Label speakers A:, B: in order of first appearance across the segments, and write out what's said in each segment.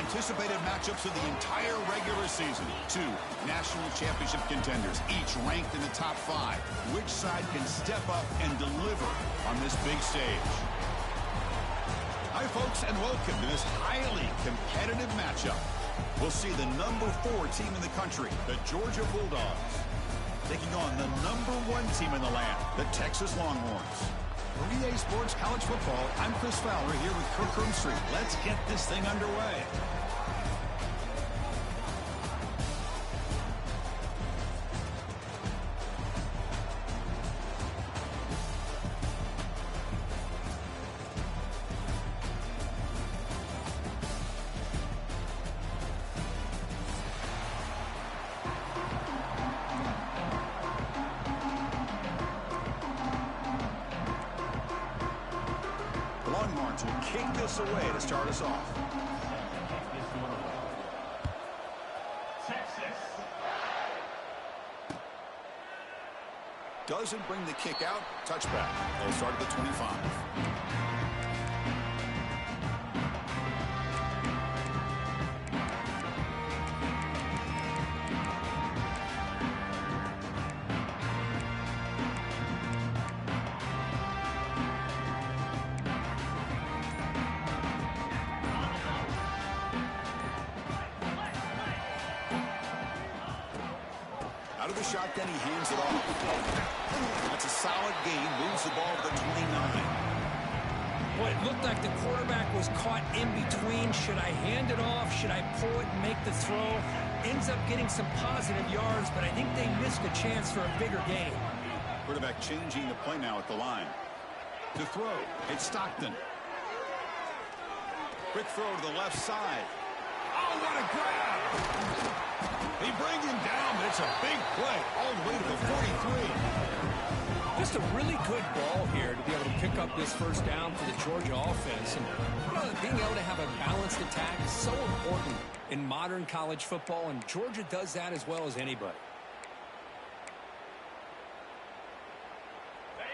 A: anticipated matchups of the entire regular season. Two national championship contenders, each ranked in the top 5. Which side can step up and deliver on this big stage? Hi, folks, and welcome to this highly competitive matchup. We'll see the number 4 team in the country, the Georgia Bulldogs, taking on the number 1 team in the land, the Texas Longhorns. For EA Sports College Football, I'm Chris Fowler here with Kirk Herbstreit. Let's get this thing underway. Longhorns will kick this away to start us off. Doesn't bring the kick out. Touchback. They'll start at the 25. Out of the shotgun, he hands it off. That's a solid gain. Moves the ball to the 29.
B: Well, it looked like the quarterback was caught in between. Should I hand it off? Should I pull it and make the throw? Ends up getting some positive yards, but I think they missed a chance for a bigger gain.
A: Quarterback changing the play now at the line. To throw, it's Stockton. Quick throw to the left side. Oh, what a grab! They bring him down, but it's a big play all the way to the 43.
B: Just a really good ball here to be able to pick up this first down for the Georgia offense. And being able to have a balanced attack is so important in modern college football, and Georgia does that as well as anybody.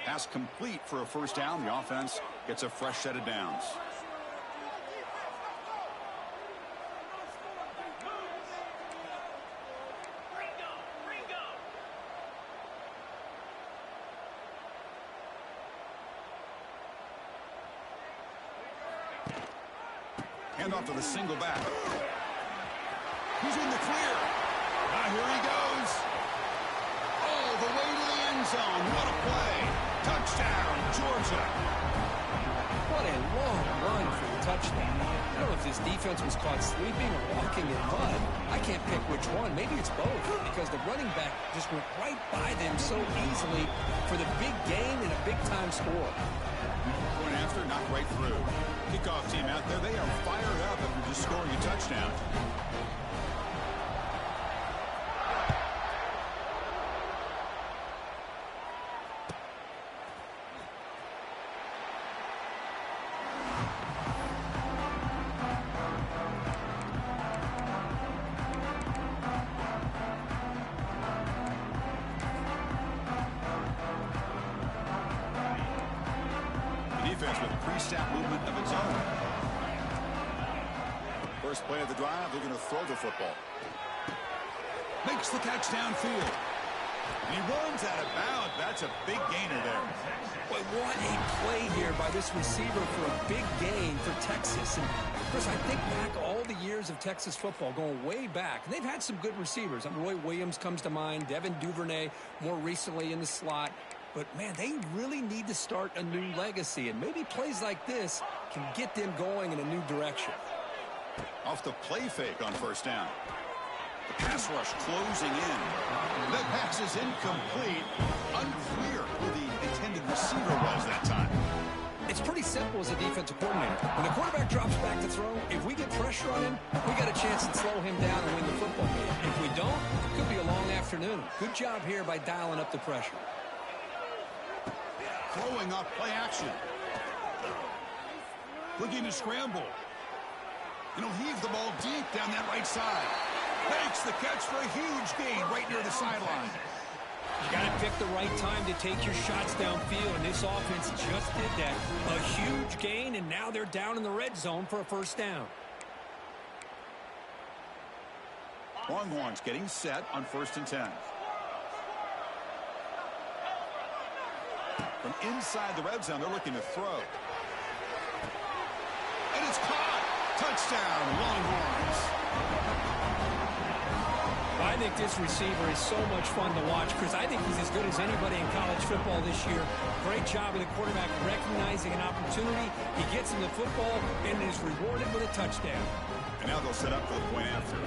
A: Pass complete for a first down. The offense gets a fresh set of downs. Hand off to the single back. He's in the clear. Here he goes. All the way to the end zone. What a play. Touchdown, Georgia.
B: What a long run for the touchdown. I don't know if this defense was caught sleeping or walking in mud. I can't pick which one. Maybe it's both, because the running back just went right by them so easily for the big gain and a big-time score.
A: Going after, knocked right through. Kickoff team out there, they are fired up after just scoring a touchdown. Defense with a pre-snap movement of its own. First play of the drive, they're going to throw the football. Makes the catch downfield. And he runs out of bounds. That's a big gainer there.
B: Boy, what a play here by this receiver for a big gain for Texas. And of course, I think back all the years of Texas football, going way back. And they've had some good receivers. Roy Williams comes to mind, Devin Duvernay more recently in the slot. But, man, they really need to start a new legacy, and maybe plays like this can get them going in a new direction.
A: Off the play fake on first down. The pass rush closing in. That pass is incomplete. Unclear who the intended receiver was that time.
B: It's pretty simple as a defensive coordinator. When the quarterback drops back to throw, if we get pressure on him, we got a chance to slow him down and win the football game. If we don't, it could be a long afternoon. Good job here by dialing up the pressure.
A: Throwing off play action. Looking to scramble. And he'll heave the ball deep down that right side. Makes the catch for a huge gain right near the sideline.
B: You got to pick the right time to take your shots downfield, and this offense just did that. A huge gain, and now they're down in the red zone for a first down.
A: Longhorns getting set on 1st and 10. From inside the red zone, they're looking to throw. And it's caught. Touchdown, Longhorns.
B: I think this receiver is so much fun to watch, Chris. I think he's as good as anybody in college football this year. Great job of the quarterback recognizing an opportunity. He gets him the football and is rewarded with a touchdown.
A: And now they'll set up for the point after.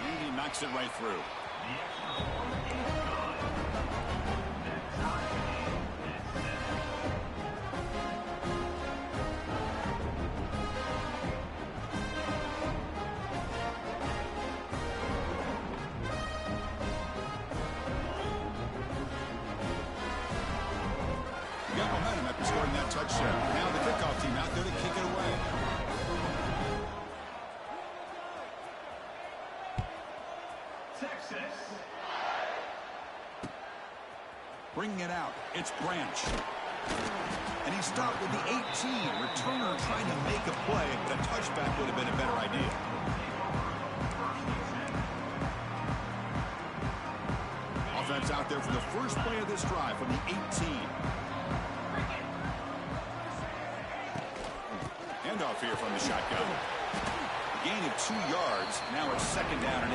A: And he knocks it right through. Got momentum after scoring that touchdown. Now the kickoff team out there to kick it away.
C: Texas.
A: Bringing it out. It's Branch. And he stopped with the 18. Returner trying to make a play, but a touchback would have been a better idea. Offense out there for the first play of this drive from the 18. Handoff here from the shotgun. Gain of 2 yards. Now it's 2nd down and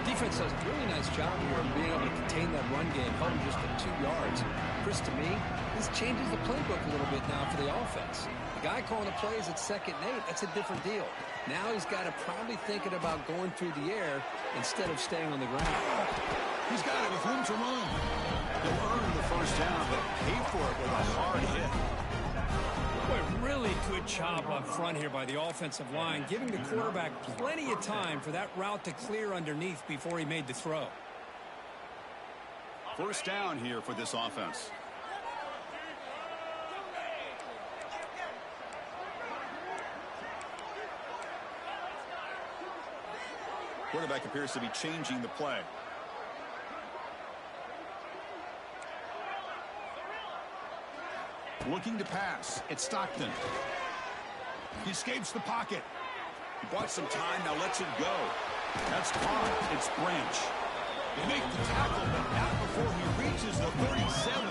A: 8.
B: Defense does a really nice job here of being able to contain that run game, held him just at 2 yards. Chris, to me, this changes the playbook a little bit now for the offense. The guy calling the plays at 2nd and 8, that's a different deal. Now he's got to probably thinking about going through the air instead of staying on the ground.
A: He's got it with room to run. He'll earn the first down, but pay for it with a hard hit.
B: Boy, really good job up front here by the offensive line, giving the quarterback plenty of time for that route to clear underneath before he made the throw.
A: First down here for this offense. Quarterback appears to be changing the play. Looking to pass. It's Stockton. He escapes the pocket. He bought some time, now lets it go. That's caught. It's Branch. They make the tackle, but not before he reaches the 37.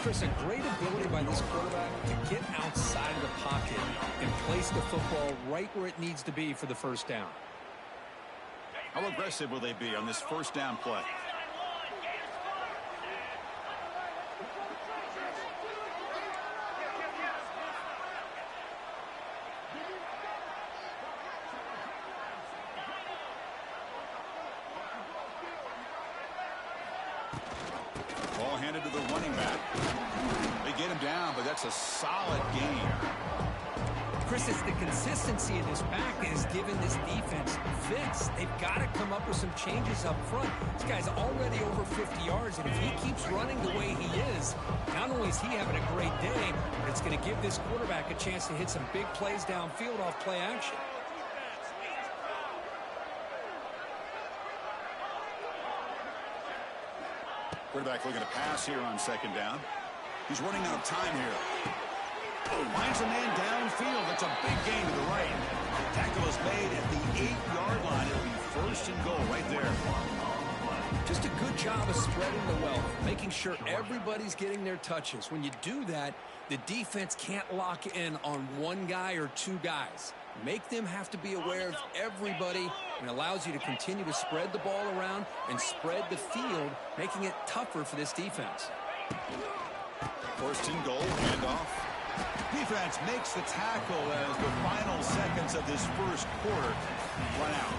B: Chris, a great ability by this quarterback to get outside of the pocket and place the football right where it needs to be for the first down.
A: How aggressive will they be on this first down play? Ball handed to the running back. They get him down, but that's a solid gain.
B: Chris, it's the consistency in this back that has given this defense fits. They've got to come up with some changes up front. This guy's already over 50 yards, and if he keeps running the way he is, not only is he having a great day, but it's going to give this quarterback a chance to hit some big plays downfield off play action.
A: Quarterback looking to pass here on 2nd down. He's running out of time here. Finds a man downfield. That's a big gain to the right. Tackle is made at the 8-yard line. It'll be 1st and goal right there.
B: Just a good job of spreading the wealth, making sure everybody's getting their touches. When you do that, the defense can't lock in on one guy or 2 guys. Make them have to be aware of everybody, and allows you to continue to spread the ball around and spread the field, making it tougher for this defense.
A: 1st and goal, handoff. Defense makes the tackle as the final seconds of this first quarter run out.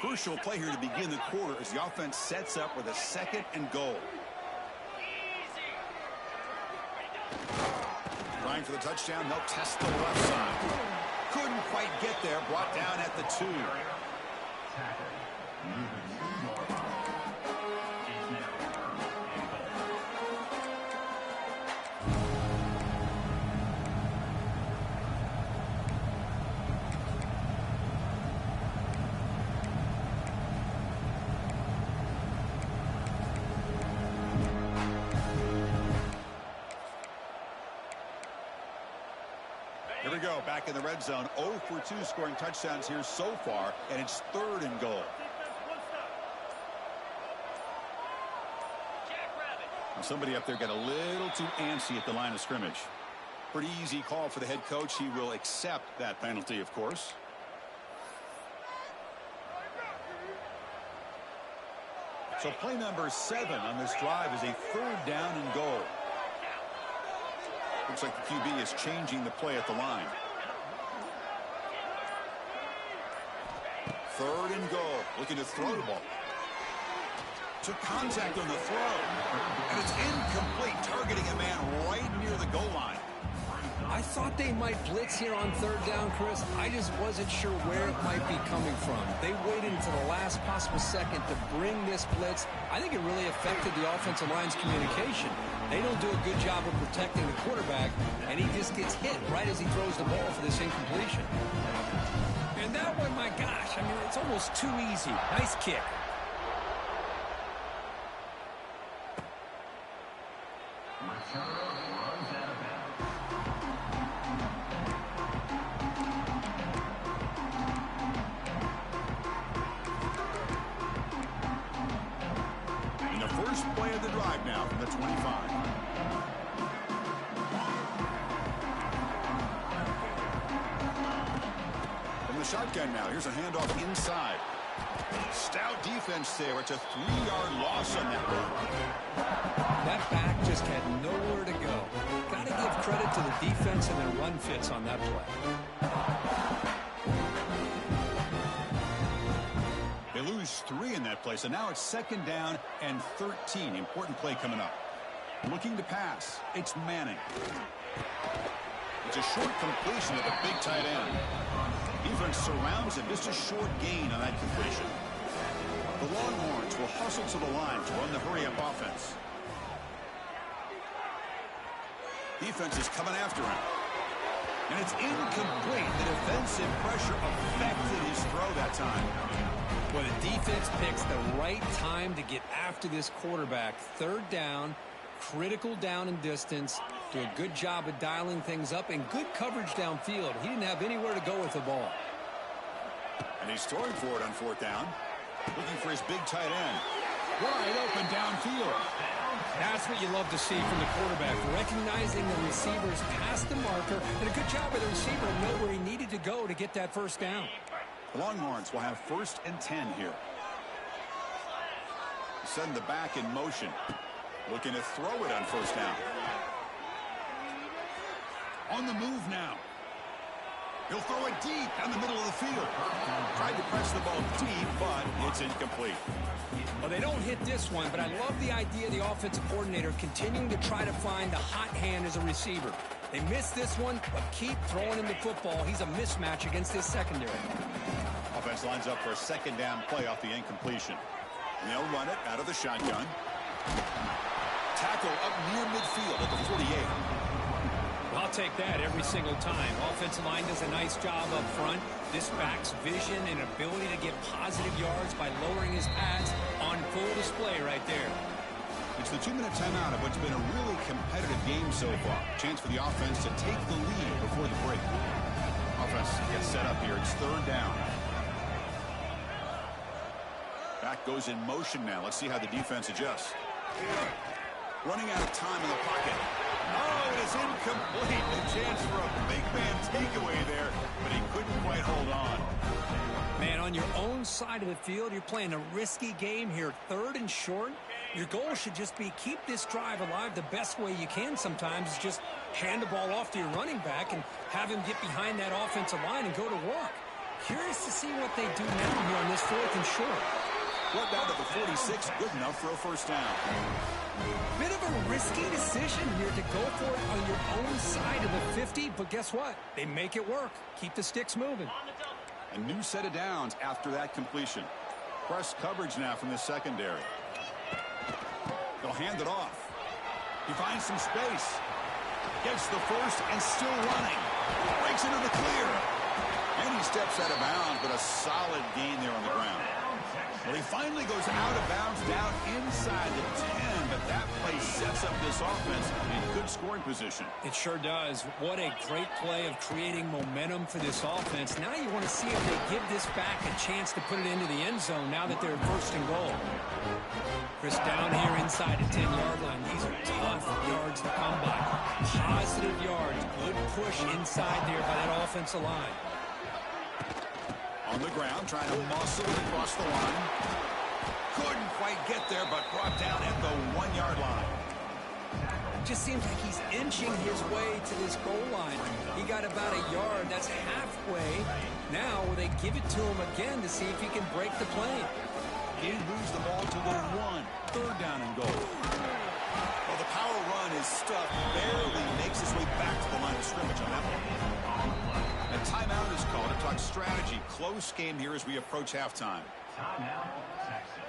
A: Crucial play here to begin the quarter as the offense sets up with a 2nd and goal. Trying for the touchdown, they'll test the left side. Couldn't quite get there, brought down at the 2. we go. Back in the red zone. 0 for 2 scoring touchdowns here so far, and it's 3rd and goal. Somebody up there got a little too antsy at the line of scrimmage. Pretty easy call for the head coach. He will accept that penalty, of course. So play number 7 on this drive is a 3rd down and goal. Looks like the QB is changing the play at the line. 3rd and goal. Looking to throw the ball. Took contact on the throw. And it's incomplete, targeting a man right near the goal line.
B: I thought they might blitz here on 3rd down, Chris. I just wasn't sure where it might be coming from. They waited until the last possible second to bring this blitz. I think it really affected the offensive line's communication. They don't do a good job of protecting the quarterback, and he just gets hit right as he throws the ball for this incompletion. And that one, my gosh, I mean, it's almost too easy. Nice kick.
A: Play of the drive now from the 25. From the shotgun now, here's a handoff inside. Stout defense there. It's a 3-yard loss on that one.
B: That back just had nowhere to go. Got to give credit to the defense and their run fits on that play.
A: They lose 3 in that play, so now it's 2nd down and 13. Important play coming up. Looking to pass. It's Manning. It's a short completion of the big tight end. Defense surrounds him. Just a short gain on that completion. The Longhorns will hustle to the line to run the hurry-up offense. Defense is coming after him. And it's incomplete. The defensive pressure affected his throw that time.
B: Well, the defense picks the right time to get after this quarterback. 3rd down, critical down and distance. Do a good job of dialing things up and good coverage downfield. He didn't have anywhere to go with the ball.
A: And he's throwing for it on 4th down. Looking for his big tight end. Wide open downfield.
B: That's what you love to see from the quarterback. Recognizing the receivers past the marker. And a good job by the receiver to know where he needed to go to get that 1st down.
A: The Longhorns will have 1st and 10 here. Send the back in motion. Looking to throw it on 1st down. On the move now. He'll throw it deep down the middle of the field. Tried to press the ball deep, but it's incomplete.
B: Well, they don't hit this one, but I love the idea of the offensive coordinator continuing to try to find the hot hand as a receiver. They missed this one, but keep throwing him the football. He's a mismatch against this secondary.
A: Offense lines up for a 2nd down play off the incompletion. And they'll run it out of the shotgun. Tackle up near midfield at the 48.
B: I'll take that every single time. Offensive line does a nice job up front. This back's vision and ability to get positive yards by lowering his pads on full display right there.
A: It's the 2-minute timeout of what's been a really competitive game so far. Chance for the offense to take the lead before the break. Offense gets set up here. It's 3rd down. Back goes in motion now. Let's see how the defense adjusts. Running out of time in the pocket. Oh, it is incomplete. A chance for a big man takeaway there, but he couldn't quite hold on.
B: Man, on your own side of the field, you're playing a risky game here. 3rd and short. Your goal should just be keep this drive alive the best way you can sometimes. Is just hand the ball off to your running back and have him get behind that offensive line and go to work. Curious to see what they do now here on this 4th and short.
A: Brought down to the 46, good enough for a 1st down.
B: Bit of a risky decision here to go for it on your own side of the 50, but guess what? They make it work. Keep the sticks moving.
A: A new set of downs after that completion. Press coverage now from the secondary. They'll hand it off. He finds some space. Gets the 1st and still running. Breaks into the clear. And he steps out of bounds, but a solid gain there on the ground. Well, he finally goes out of bounds down inside the 10, but that play sets up this offense in good scoring position.
B: It sure does. What a great play of creating momentum for this offense. Now you want to see if they give this back a chance to put it into the end zone now that they're first and goal. Chris down here inside the 10-yard line. These are tough yards to come by. Positive yards. Good push inside there by that offensive line.
A: On the ground, trying to muscle it across the line. Couldn't quite get there, but brought down at the 1-yard line.
B: It just seems like he's inching his way to this goal line. He got about a yard. That's halfway. Now will they give it to him again to see if he can break the play?
A: He moves the ball to the 1. Third down and goal. Well, the power run is stuffed. Barely makes his way back to the line of scrimmage on that one. A timeout is called to talk strategy. Close game here as we approach halftime.
C: Timeout, Texas.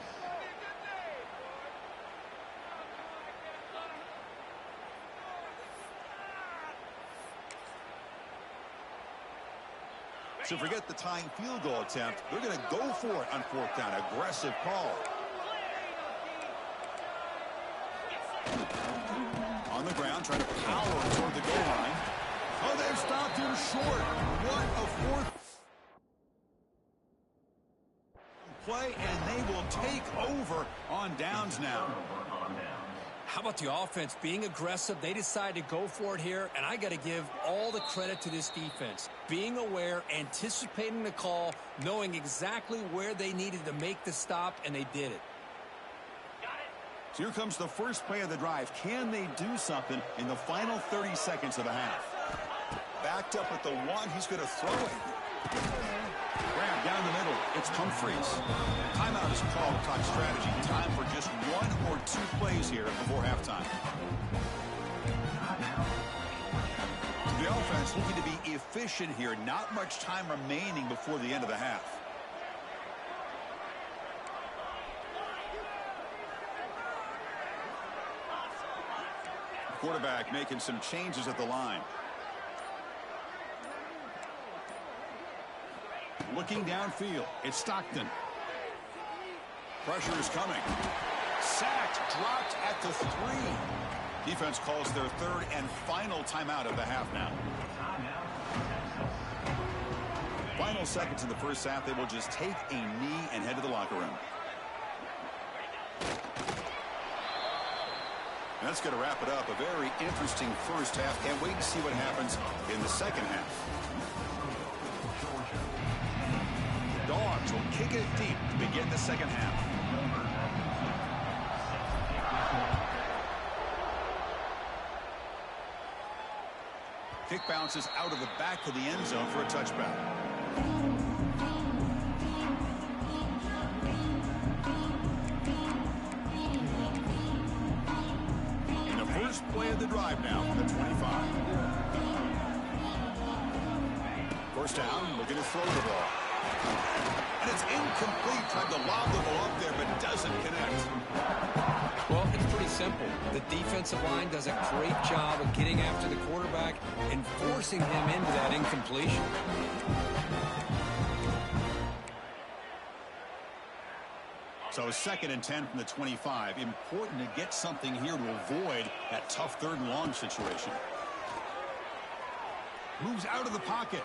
A: So forget the tying field goal attempt. They're going to go for it on fourth down. Aggressive call. On the ground, trying to power toward the goal line. Oh, they've stopped him short. What a fourth play, and they will take over on downs now.
B: How about the offense being aggressive? They decide to go for it here, and I got to give all the credit to this defense. Being aware, anticipating the call, knowing exactly where they needed to make the stop, and they did it.
A: So here comes the first play of the drive. Can they do something in the final 30 seconds of the half? Backed up at the 1. He's going to throw it. Graham down the middle. It's Humphreys. Timeout is called to talk strategy. Time for just 1 or 2 plays here before halftime. The offense looking to be efficient here. Not much time remaining before the end of the half. Quarterback making some changes at the line. Looking downfield, it's Stockton. Pressure is coming. Sacked, dropped at the 3. Defense calls their third and final timeout of the half now. Final seconds in the first half, they will just take a knee and head to the locker room. That's going to wrap it up. A very interesting first half. Can't wait to see what happens in the second half. Dogs will kick it deep to begin the second half. Kick bounces out of the back of the end zone for a touchback. In the first play of the drive now from the 25. First down, looking to throw the ball. And it's incomplete. Tried to lob the ball up there, but doesn't connect.
B: Well, it's pretty simple. The defensive line does a great job of getting after the quarterback and forcing him into that incompletion.
A: So 2nd and 10 from the 25. Important to get something here to avoid that tough third and long situation. Moves out of the pocket.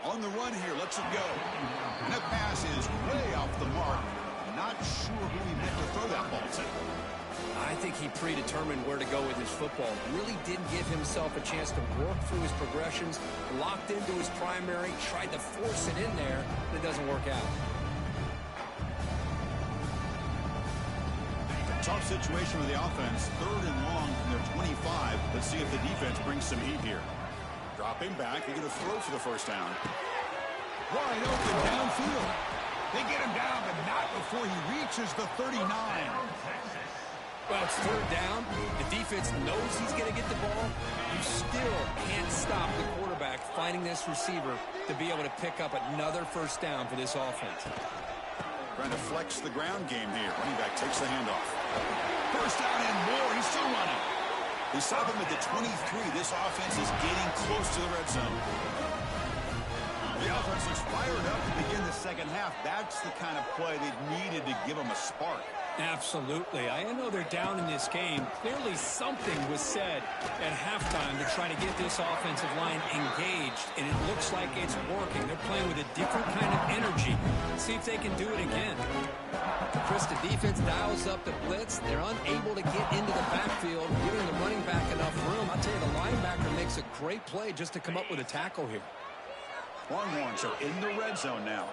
A: On the run here, lets it go. And that pass is way off the mark. Not sure who he meant to throw that ball to.
B: I think he predetermined where to go with his football. Really didn't give himself a chance to work through his progressions. Locked into his primary, tried to force it in there, but it doesn't work out.
A: Tough situation with the offense. 3rd and long from their 25. Let's see if the defense brings some heat here. Dropping back, they're going to throw for the first down. Wide open downfield. They get him down, but not before he reaches the 39.
B: Well, it's 3rd down. The defense knows he's going to get the ball. You still can't stop the quarterback finding this receiver to be able to pick up another first down for this offense.
A: Trying to flex the ground game here. Running back takes the handoff. First down and more. He's still running. We saw them at the 23. This offense is getting close to the red zone. The offense looks fired up to begin the second half. That's the kind of play they needed to give them a spark.
B: Absolutely. I know they're down in this game. Clearly something was said at halftime to try to get this offensive line engaged, and it looks like it's working. They're playing with a different kind of energy. See if they can do it again.
D: Chris, the defense dials up the blitz. They're unable to get into the backfield, giving the running back enough room. I'll tell you, the linebacker makes a great play just to come up with a tackle here.
A: Longhorns are in the red zone now.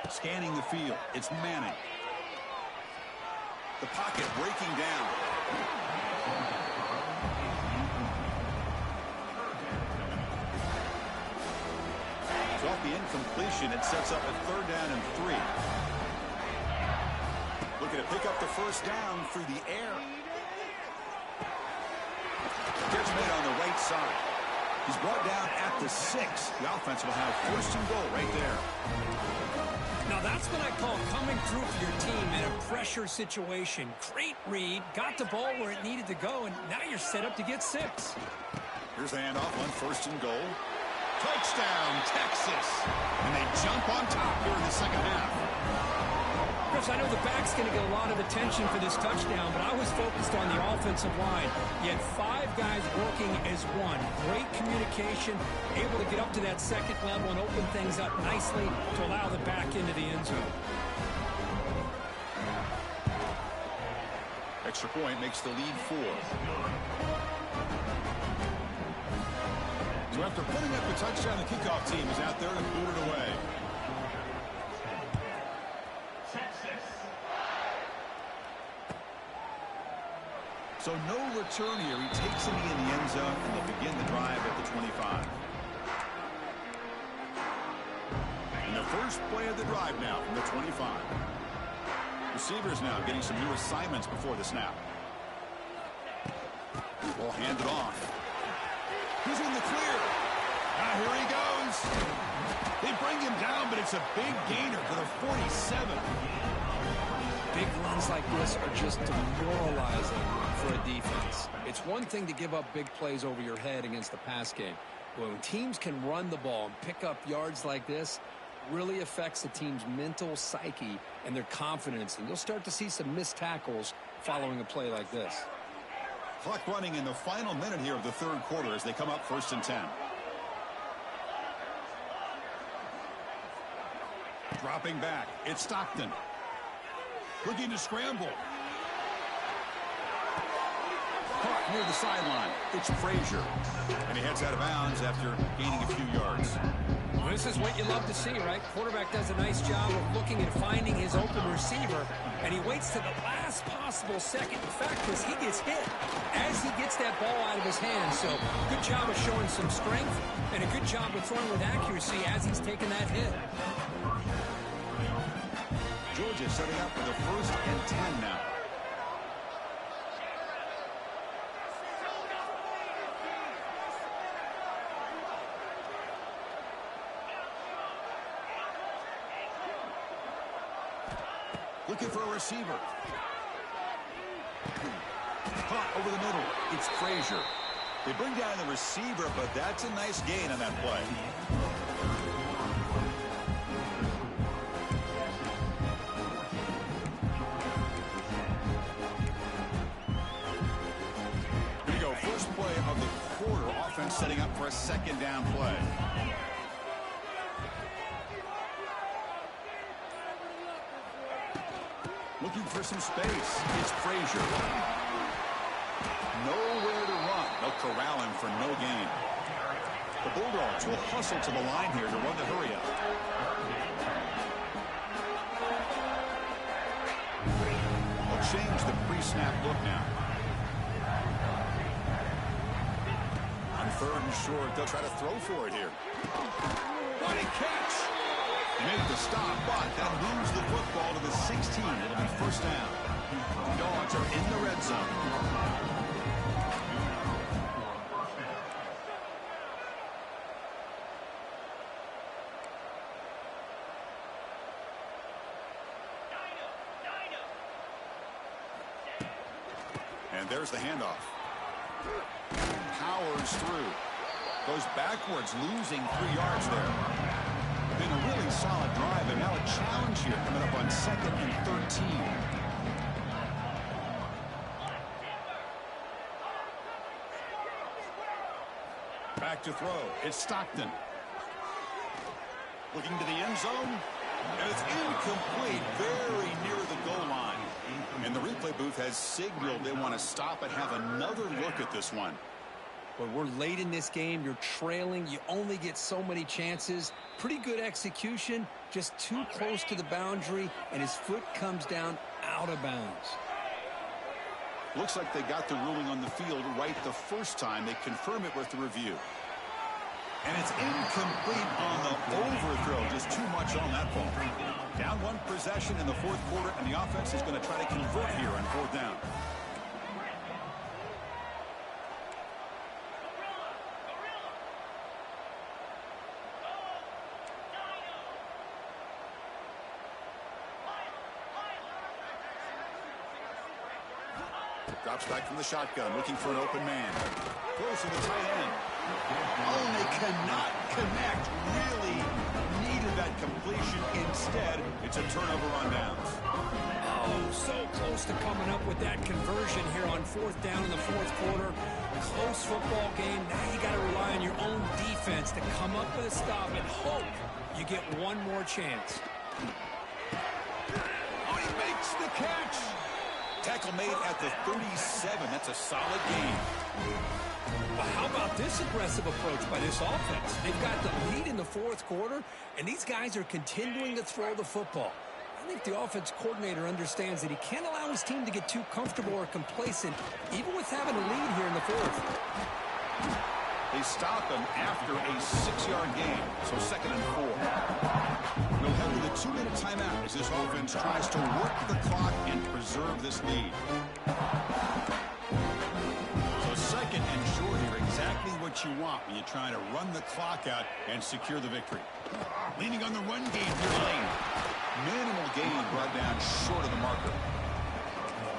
A: Scanning the field. It's Manning. The pocket breaking down. So off the incompletion, it sets up a 3rd down and 3. Looking to pick up the first down through the air. Catch made on the right side. He's brought down at the 6. The offense will have 1st and goal right there.
B: Now that's what I call coming through for your team in a pressure situation. Great read, got the ball where it needed to go, and now you're set up to get 6.
A: Here's the handoff on 1st and goal. Touchdown, Texas. And they jump on top here in the second half.
B: Chris, I know the back's going to get a lot of attention for this touchdown, but I was focused on the offensive line. You had 5 guys working as one. Great communication, able to get up to that second level and open things up nicely to allow the back into the end zone.
A: Extra point makes the lead 4. So after putting up the touchdown, the kickoff team is out there to boot it away. So no return here. He takes it in the end zone, and they'll begin the drive at the 25. And the first play of the drive now from the 25. Receivers now getting some new assignments before the snap. Ball handed off. He's in the clear. Now here he goes. They bring him down, but it's a big gainer for the 47.
B: Big runs like this are just demoralizing for a defense. It's one thing to give up big plays over your head against the pass game. But when teams can run the ball and pick up yards like this, really affects the team's mental psyche and their confidence. And you'll start to see some missed tackles following a play like this.
A: Clock running in the final minute here of the 3rd quarter as they come up 1st and 10. Dropping back. It's Stockton. Looking to scramble. Caught near the sideline. It's Frazier. And he heads out of bounds after gaining a few yards.
B: Well, this is what you love to see, right? Quarterback does a nice job of looking and finding his open receiver, and he waits to the last possible second. In fact, because he gets hit as he gets that ball out of his hands. So good job of showing some strength and a good job of throwing with accuracy as he's taking that hit.
A: Georgia setting up for the 1st and 10 now. Looking for a receiver. Caught over the middle. It's Frazier. They bring down the receiver, but that's a nice gain on that play. Here we go. First play of the quarter. Offense setting up for a 2nd down play. Looking for some space. It's Frazier. Nowhere to run. They'll corral him for no gain. The Bulldogs will hustle to the line here to run the hurry up. They'll change the pre-snap look now. On 3rd and short, they'll try to throw for it here. What a catch! Make the stop, but that moves the football to the 16. It'll be 1st down. The Dogs are in the red zone. And there's the handoff. Powers through. Goes backwards, losing 3 yards there. Been a really solid drive, and now a challenge here coming up on 2nd and 13. Back to throw. It's Stockton. Looking to the end zone. And it's incomplete, very near the goal line. And the replay booth has signaled they want to stop and have another look at this one.
B: But we're late in this game. You're trailing. You only get so many chances. Pretty good execution. Just too close to the boundary, and his foot comes down out of bounds.
A: Looks like they got the ruling on the field right the first time. They confirm it with the review. And it's incomplete on the overthrow. Just too much on that ball. Down one possession in the fourth quarter, and the offense is going to try to convert here on fourth down. Drops back from the shotgun, looking for an open man. Throws to the tight end. Oh, and they cannot connect. Really needed that completion. Instead, it's a turnover on downs.
B: Oh, so close to coming up with that conversion here on fourth down in the fourth quarter. Close football game. Now you got to rely on your own defense to come up with a stop and hope you get one more chance.
A: Oh, he makes the catch. Tackle made at the 37. That's a solid gain.
B: Well, how about this aggressive approach by this offense? They've got the lead in the fourth quarter, and these guys are continuing to throw the football. I think the offense coordinator understands that he can't allow his team to get too comfortable or complacent, even with having a lead here in the fourth.
A: They stop him after a 6-yard gain, so second and 4. We'll head to the 2-minute timeout as this offense tries to work the clock and preserve this lead. So second and short here, exactly what you want when you try to run the clock out and secure the victory. Leaning on the run game here late. Minimal gain brought down short of the marker.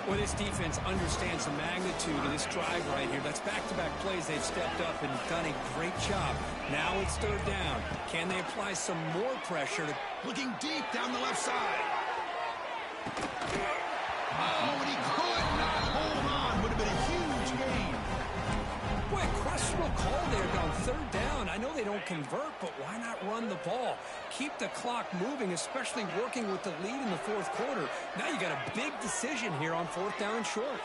B: Well, this defense understands the magnitude of this drive right here. That's back-to-back plays. They've stepped up and done a great job. Now it's third down. Can they apply some more pressure?
A: Looking deep down the left side. Oh, and he could not hold on. Would have been a huge gain.
B: Boy, a questionable call there on third down. I know they don't convert, but why not run the ball? Keep the clock moving, especially working with the lead in the fourth quarter. Now you got a big decision here on fourth down and short.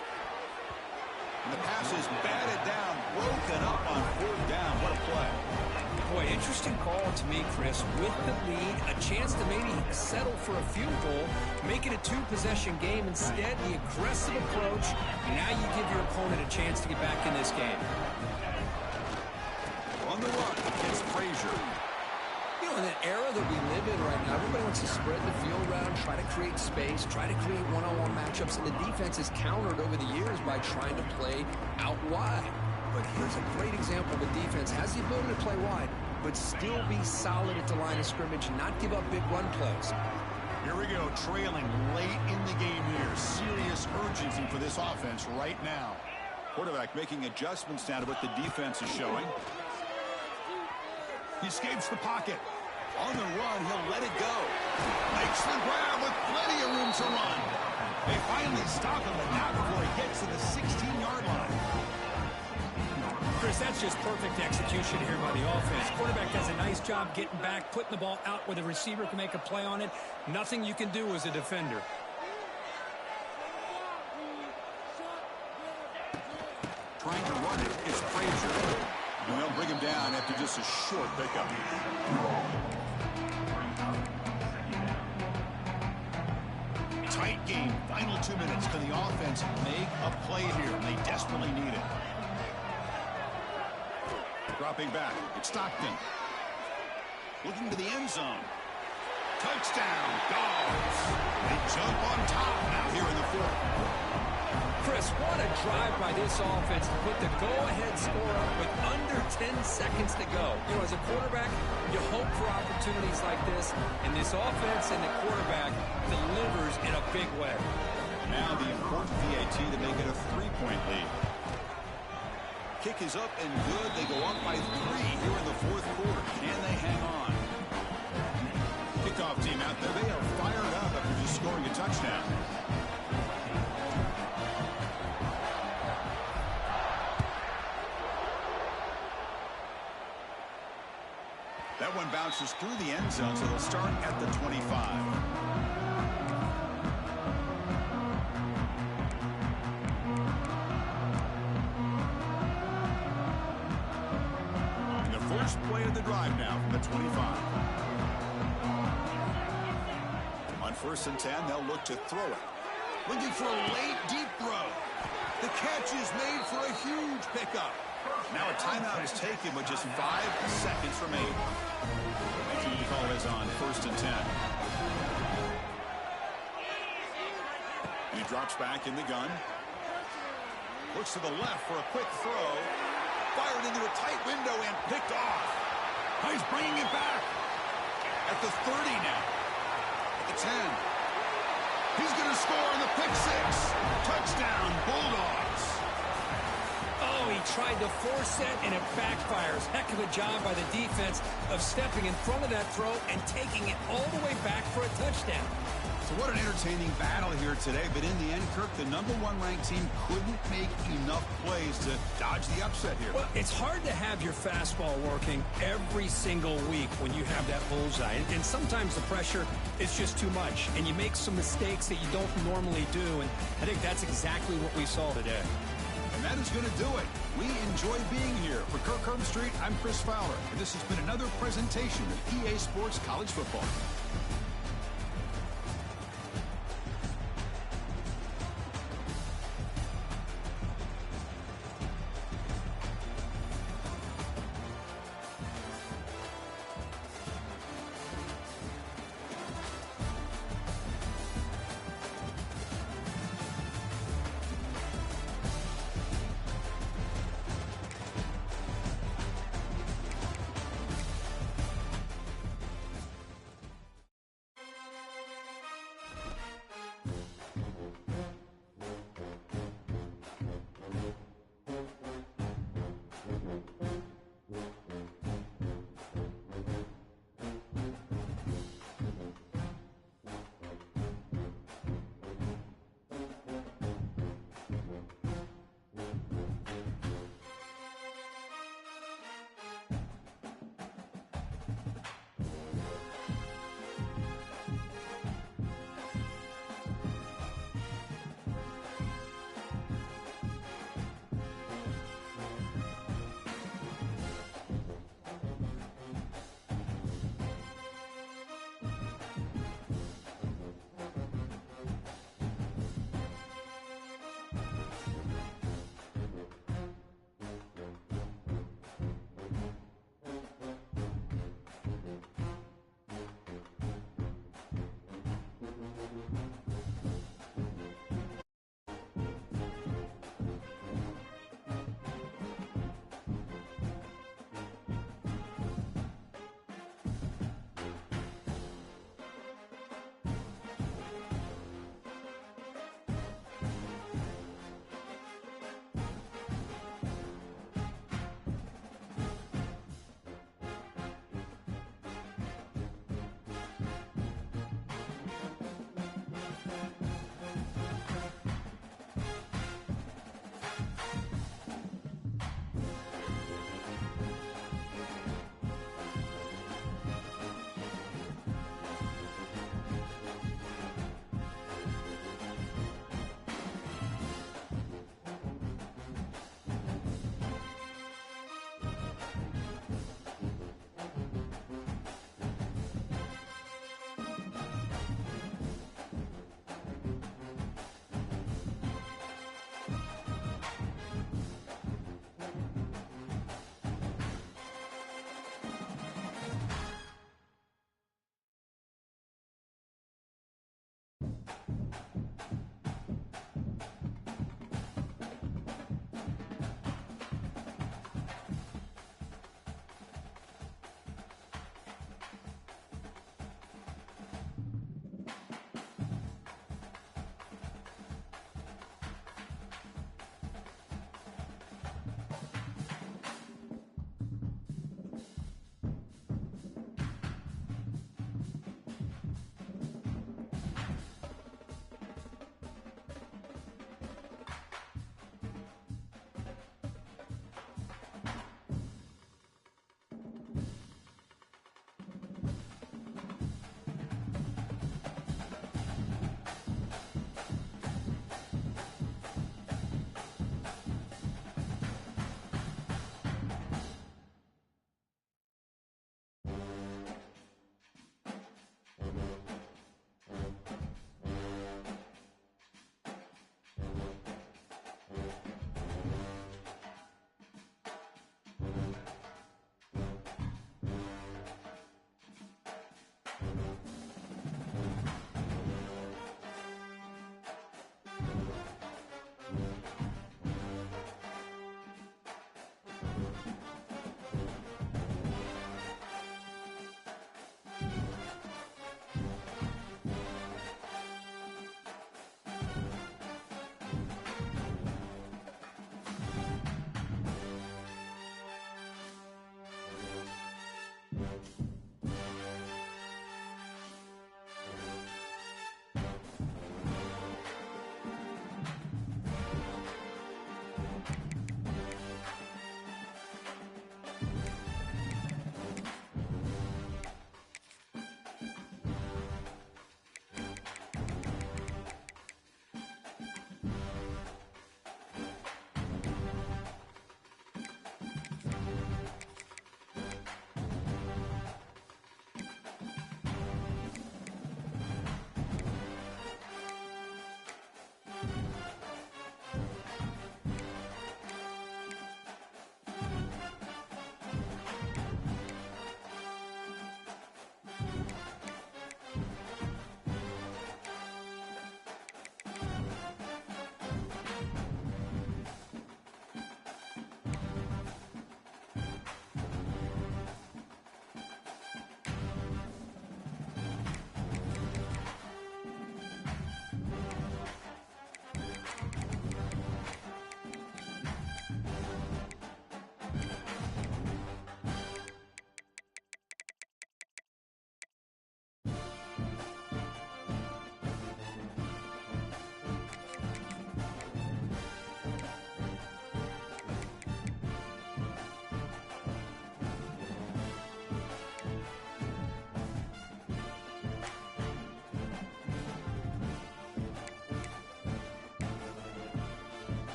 A: And the pass is batted down, broken up on fourth down. What a play.
B: Boy, interesting call to me, Chris. With the lead, a chance to maybe settle for a field goal, make it a two-possession game. Instead, the aggressive approach. Now you give your opponent a chance to get back in this game.
A: On the run, it's Frazier.
D: You know, in the era that we live in right now, everybody wants to spread the field around, try to create space, try to create one-on-one matchups, and the defense is countered over the years by trying to play out wide. But here's a great example of a defense has the ability to play wide, but still be solid at the line of scrimmage, not give up big run plays.
A: Here we go, trailing late in the game here. Serious urgency for this offense right now. Quarterback making adjustments now to what the defense is showing. He escapes the pocket. On the run, he'll let it go. Makes the grab with plenty of room to run. They finally stop him, but not before he gets to the 16-yard line.
B: Chris, that's just perfect execution here by the offense. Quarterback does a nice job getting back, putting the ball out where the receiver can make a play on it. Nothing you can do as a defender.
A: Trying to run it, it's Frazier. And they'll bring him down after just a short pickup. Tight game, final 2 minutes. Can the offense make a play here? They desperately need it. Dropping back, it's Stockton. Looking to the end zone. Touchdown, Dogs. They jump on top now here in the fourth.
B: Chris, what a drive by this offense to put the go-ahead score up with under 10 seconds to go. You know, as a quarterback, you hope for opportunities like this, and this offense and the quarterback delivers in a big way.
A: Now the important PAT to make it a 3-point lead. Kick is up and good. They go up by 3 here in the fourth quarter. Can they hang on? Kickoff team out there. They are fired up after just scoring a touchdown. passes through the end zone, so they'll start at the 25. First play of the drive now from the 25. On 1st and 10, they'll look to throw it. Looking for a late, deep throw. The catch is made for a huge pickup. Now a timeout is taken with just 5 seconds remaining. The team call is on 1st and 10. He drops back in the gun. Looks to the left for a quick throw. Fired into a tight window and picked off. He's bringing it back. At the 30 now. At the 10. He's going to score on the pick six. Touchdown, Bulldogs.
B: Oh, he tried to force it, and it backfires. Heck of a job by the defense of stepping in front of that throw and taking it all the way back for a touchdown.
A: So what an entertaining battle here today. But in the end, Kirk, the #1 ranked team couldn't make enough plays to dodge the upset here.
B: Well, it's hard to have your fastball working every single week when you have that bullseye. And sometimes the pressure is just too much, and you make some mistakes that you don't normally do. And I think that's exactly what we saw today.
A: And that is going to do it. We enjoy being here. For Kirk Herbstreit, I'm Chris Fowler. And this has been another presentation of EA Sports College Football.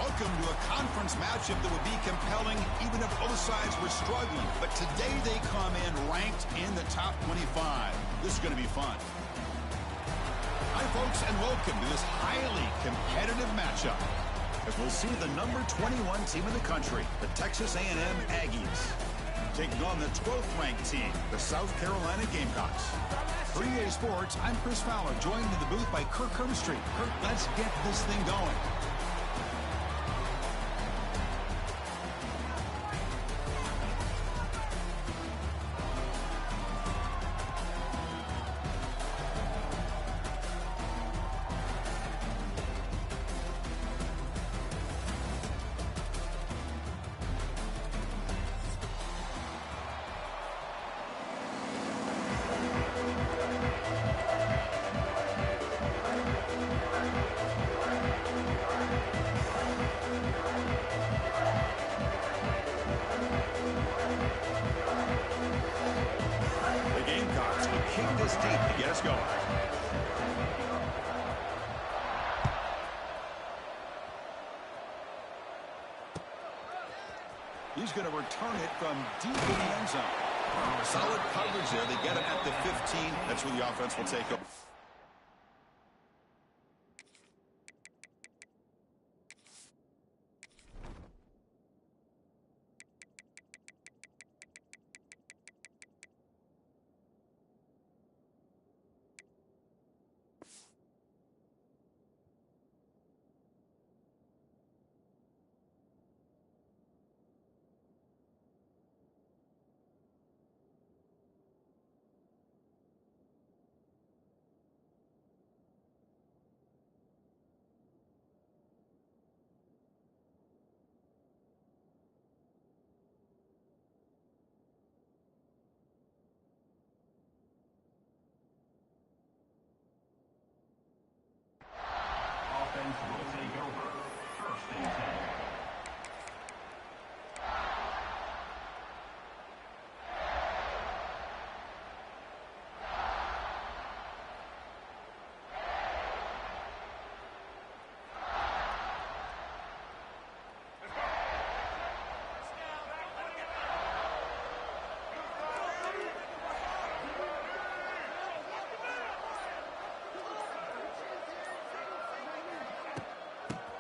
A: Welcome to a conference matchup that would be compelling even if both sides were struggling. But today they come in ranked in the top 25. This is going to be fun. Hi, folks, and welcome to this highly competitive matchup, as we'll see the number 21 team in the country, the Texas A&M Aggies, taking on the 12th ranked team, the South Carolina Gamecocks. For EA Sports, I'm Chris Fowler, joined in the booth by Kirk Herbstreit. Kirk, let's get this thing going. This deep to get us going. He's going to return it from deep in the end zone. Solid coverage there. They get him at the 15. That's where the offense will take over.
C: Offense will take over. First and 10.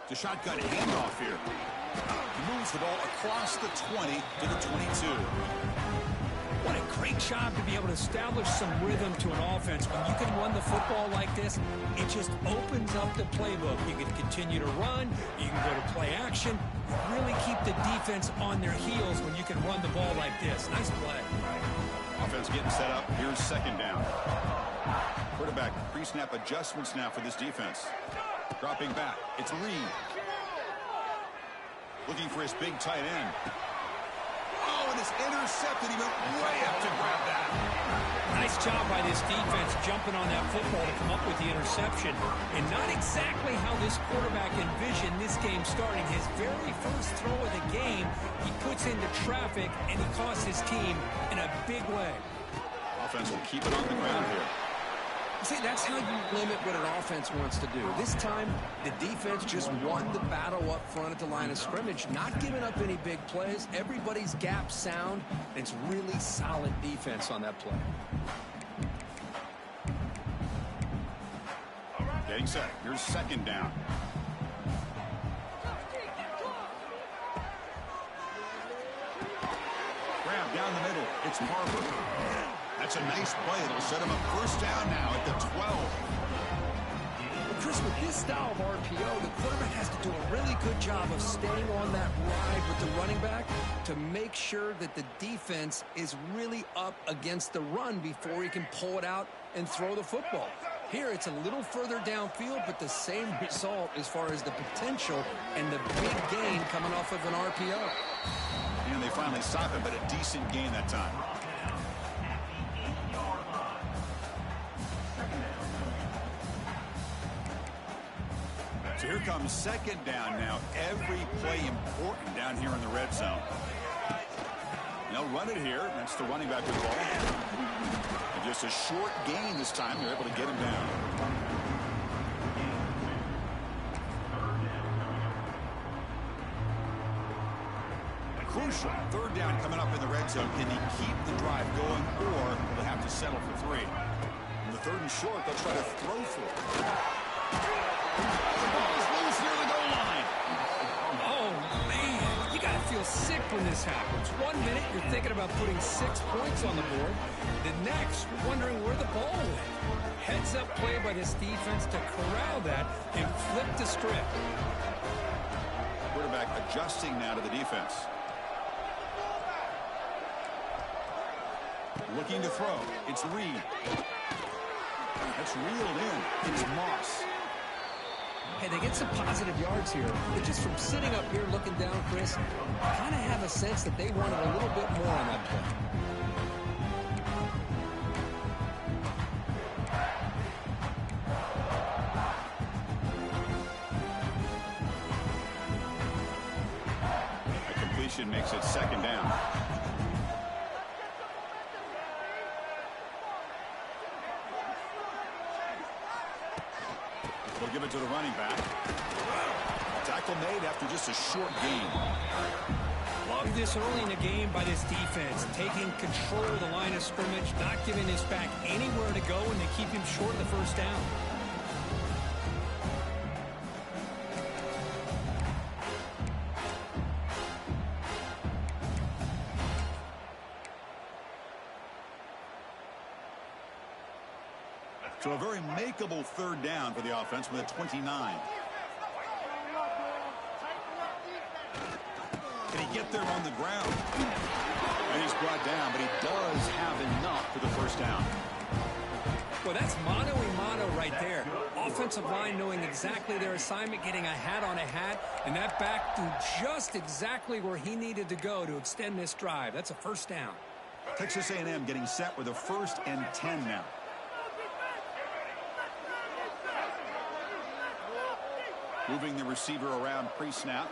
A: The shotgun handoff here. He moves the ball across the 20 to the 22.
B: What a great job to be able to establish some rhythm to an offense. When you can run the football like this, it just opens up the playbook. You can continue to run. You can go to play action. Really keep the defense on their heels when you can run the ball like this. Nice play.
A: Offense getting set up. Here's second down. Quarterback pre-snap adjustments now for this defense. Dropping back. It's Reed. Looking for his big tight end. Oh, and it's intercepted. He went way up to grab that.
B: Nice job by this defense jumping on that football to come up with the interception. And not exactly how this quarterback envisioned this game starting. His very first throw of the game, he puts into traffic, and he costs his team in a big way.
A: Offense will keep it on the ground here.
D: See, that's how you limit what an offense wants to do. This time, the defense just won the battle up front at the line of scrimmage, not giving up any big plays. Everybody's gap sound, and it's really solid defense on that play.
A: Getting set. Here's second down. Grab down the middle. It's Harper. That's a nice play. It'll set him up first down now at the 12.
D: Well, Chris, with this style of RPO, the quarterback has to do a really good job of staying on that ride with the running back to make sure that the defense is really up against the run before he can pull it out and throw the football. Here, it's a little further downfield, but the same result as far as the potential and the big gain coming off of an RPO.
A: And they finally stop him, but a decent gain that time. So here comes second down now. Every play important down here in the red zone. And they'll run it here. That's the running back with the ball. And just a short gain this time. They're able to get him down. Crucial. Third down coming up in the red zone. Can he keep the drive going, or will they have to settle for 3? In the 3rd and short, they'll try to throw for it. The ball is loose near the goal line.
B: Oh, man. You got to feel sick when this happens. 1 minute, you're thinking about putting 6 points on the board. The next, you're wondering where the ball went. Heads-up play by this defense to corral that and flip the script.
A: Quarterback adjusting now to the defense. Looking to throw. It's Reed. That's reeled in. It's Moss.
B: Hey, they get some positive yards here. But just from sitting up here looking down, Chris, kind of have a sense that they wanted a little bit more on that play.
A: A completion makes it 2nd down. They'll give it to the running back. Tackle made after just a short gain.
B: Love this early in the game by this defense, taking control of the line of scrimmage, not giving this back anywhere to go, and they keep him short of the 1st down.
A: So a very makeable 3rd down for the offense with a 29. Can he get there on the ground? And he's brought down, but he does have enough for the 1st down.
B: Well, that's mano-a-mano right there. Offensive line knowing exactly their assignment, getting a hat on a hat, and that back to just exactly where he needed to go to extend this drive. That's a 1st down.
A: Texas A&M getting set with a 1st and 10 now. Moving the receiver around pre-snap.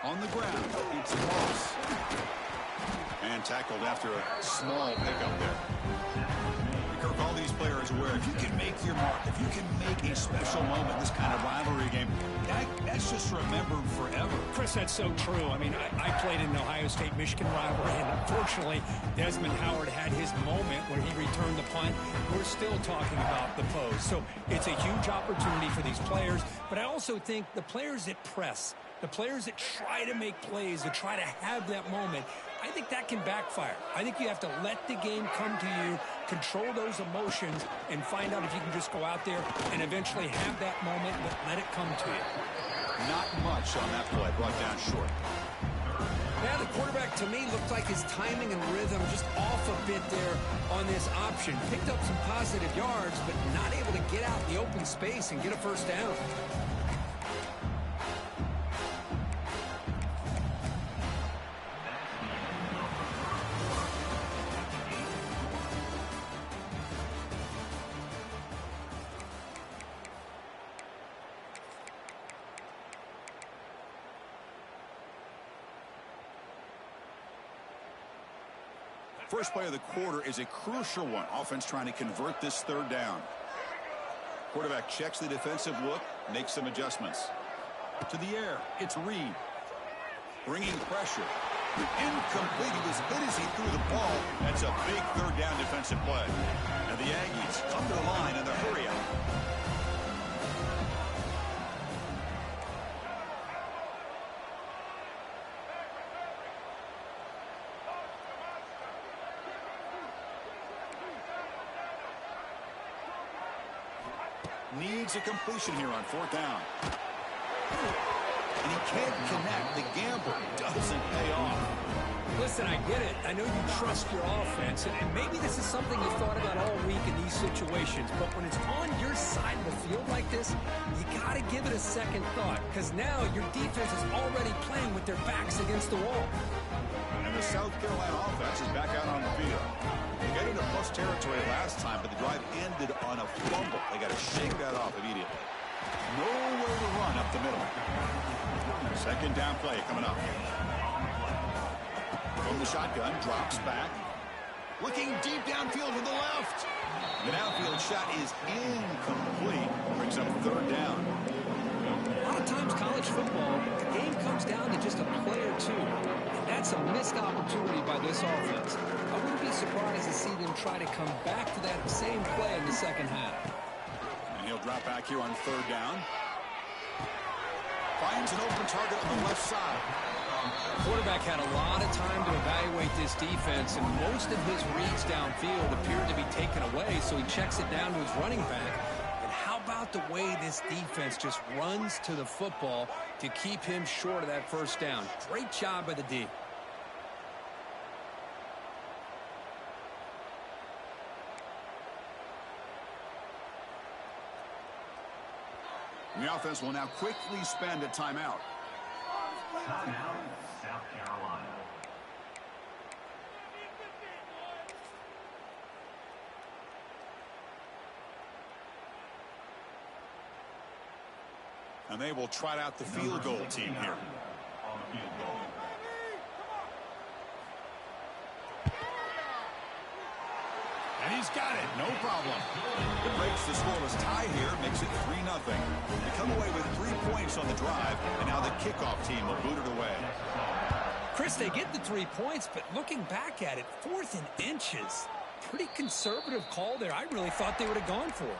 A: On the ground, it's Moss. And tackled after a small pickup there. Kirk, all these players aware, if you can make your mark, if you can make a special moment in this kind of rivalry game, that's just remembered forever.
B: Chris, that's so true. I mean, I played in the Ohio State-Michigan rivalry, and unfortunately, Desmond Howard had his moment where he returned the punt. We're still talking about the pose. So it's a huge opportunity for these players, but I also think the players that press, the players that try to make plays, that try to have that moment, I think that can backfire. I think you have to let the game come to you, control those emotions, and find out if you can just go out there and eventually have that moment, but let it come to you.
A: Not much on that play, brought down short.
B: Now the quarterback, to me, looked like his timing and rhythm just off a bit there on this option. Picked up some positive yards, but not able to get out in the open space and get a 1st down.
A: First play of the quarter is a crucial one. Offense trying to convert this 3rd down. Quarterback checks the defensive look, makes some adjustments. To the air, it's Reed. Bringing pressure. Incomplete. He was hit as he threw the ball. That's a big 3rd down defensive play. And the Aggies come to the line in the hurry up. Needs a completion here on 4th down. And he can't connect. The gamble doesn't pay off.
B: Listen, I get it. I know you trust your offense, and maybe this is something you thought about all week in these situations, but when it's on your side of the field like this, you got to give it a second thought, because now your defense is already playing with their backs against the wall.
A: And the South Carolina offense is back out on the field. They got into plus territory last time, but the drive ended on a fumble. They got to shake that off immediately. Nowhere to run up the middle. 2nd down play coming up. From the shotgun, drops back. Looking deep downfield to the left. The downfield shot is incomplete. Brings up 3rd down.
B: A lot of times college football That's a missed opportunity by this offense. I wouldn't be surprised to see them try to come back to that same play in the second half.
A: And he'll drop back here on third down. Finds an open target on the left side.
B: The quarterback had a lot of time to evaluate this defense, and most of his reads downfield appeared to be taken away, so he checks it down to his running back. And how about the way this defense just runs to the football to keep him short of that first down? Great job by the D.
A: The offense will now quickly spend a timeout.
C: Timeout, South Carolina.
A: And they will trot out the field goal team here.
C: On the field goal.
A: And he's got it, no problem. It breaks the scoreless tie here, makes it 3-0. They come away with 3 points on the drive, and now the kickoff team will boot it away.
B: Chris, they get the 3 points, but looking back at it, 4th and inches. Pretty conservative call there. I really thought they would have gone for it.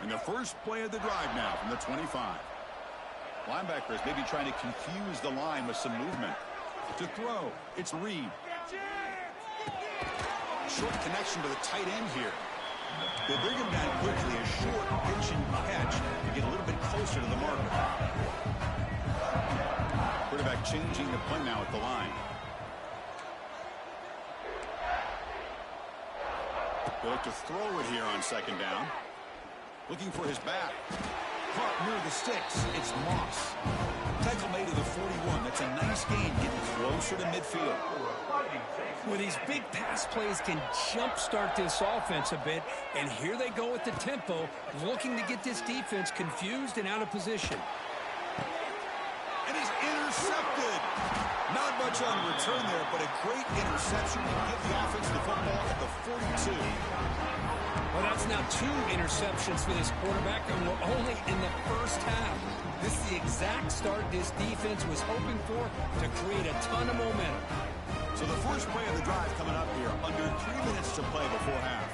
A: And the first play of the drive now from the 25. Linebackers maybe trying to confuse the line with some movement. To throw, it's Reed. Short connection to the tight end here. They bring him down quickly, a short pitch and catch to get a little bit closer to the marker. Quarterback changing the play now at the line. They look to throw it here on second down. Looking for his back. Caught near the sticks. It's Moss. Tackle made to the 41. That's a nice gain, getting closer to midfield.
B: Well, these big pass plays can jumpstart this offense a bit, and here they go with the tempo, looking to get this defense confused and out of position.
A: And he's intercepted. Not much on return there, but a great interception to give the offense the football at the 42.
B: Well, that's now 2 interceptions for this quarterback, and we're only in the first half. This is the exact start this defense was hoping for to create a ton of momentum.
A: So the first play of the drive coming up here, under 3 minutes to play before half.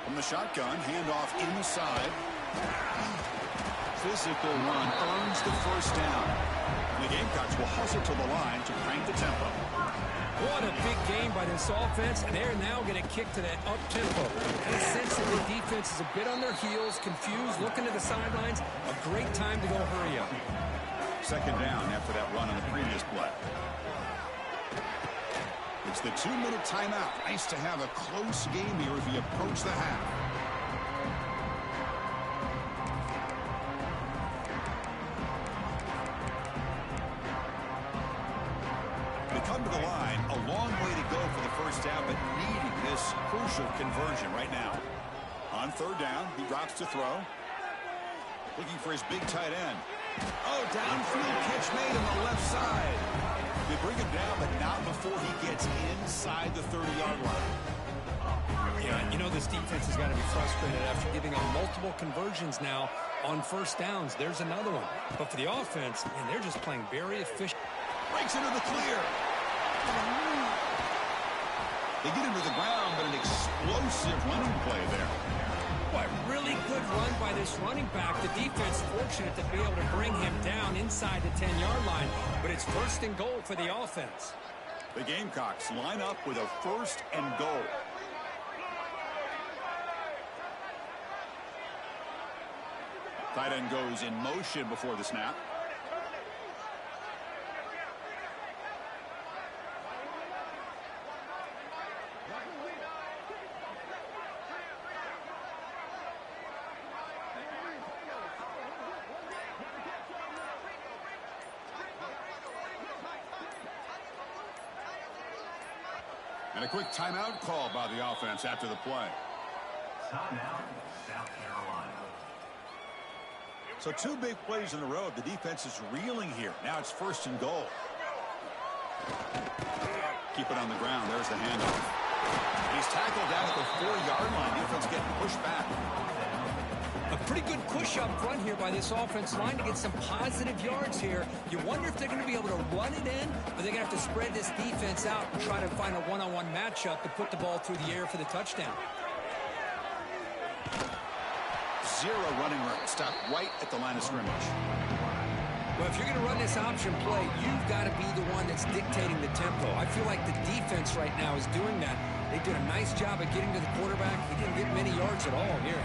A: From the shotgun, handoff inside. Physical run earns the first down. And the Gamecocks will hustle to the line to crank the tempo.
B: What a big game by this offense, and they're now going to kick to that up-tempo. And a sense that the defense is a bit on their heels, confused, looking to the sidelines. A great time to go hurry up.
A: Second down after that run on the previous play. It's the 2-minute timeout. Nice to have a close game here as we approach the half. Come to the line, a long way to go for the first down, but needing this crucial conversion right now. On third down, he drops to throw. Looking for his big tight end. Oh, downfield catch made on the left side. They bring him down, but not before he gets inside the 30-yard line.
B: Yeah, you know this defense has got to be frustrated after giving up multiple conversions now on first downs. There's another one. But for the offense, man, they're just playing very efficient.
A: Breaks into the clear. They get into the ground, but an explosive running play there.
B: Boy, really good run by this running back. The defense fortunate to be able to bring him down inside the 10-yard line, but it's first and goal for the offense.
A: The Gamecocks line up with a first and goal. Tight end goes in motion before the snap. And a quick timeout call by the offense after the play.
C: Timeout, South Carolina.
A: So 2 big plays in a row. The defense is reeling here. Now it's 1st and goal. Keep it on the ground. There's the handoff. He's tackled down at the 4-yard line. Defense getting pushed back.
B: A pretty good push up front here by this offense line to get some positive yards here. You wonder if they're going to be able to run it in, or they're going to have to spread this defense out and try to find a one-on-one matchup to put the ball through the air for the touchdown.
A: 0 running room. Stop right at the line of scrimmage.
B: Well, if you're going to run this option play, you've got to be the one that's dictating the tempo. I feel like the defense right now is doing that. They did a nice job at getting to the quarterback. He didn't get many yards at all here.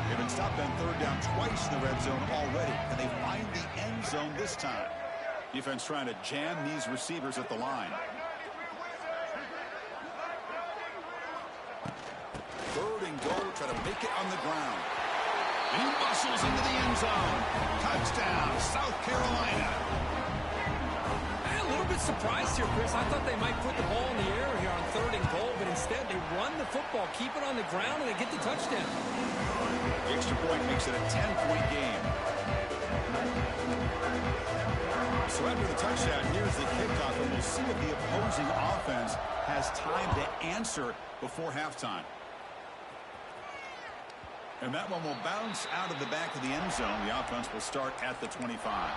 A: They've been stopped on 3rd down twice in the red zone already, and they find the end zone this time. Defense trying to jam these receivers at the line. 3rd and goal, try to make it on the ground. He muscles into the end zone. Touchdown, South Carolina.
B: I'm a little bit surprised here, Chris. I thought they might put the ball in the air here on 3rd and goal, but instead they run the football, keep it on the ground, and they get the touchdown.
A: The extra point makes it a 10-point game. So after the touchdown, here's the kickoff, and we'll see if the opposing offense has time to answer before halftime. And that one will bounce out of the back of the end zone. The offense will start at the 25.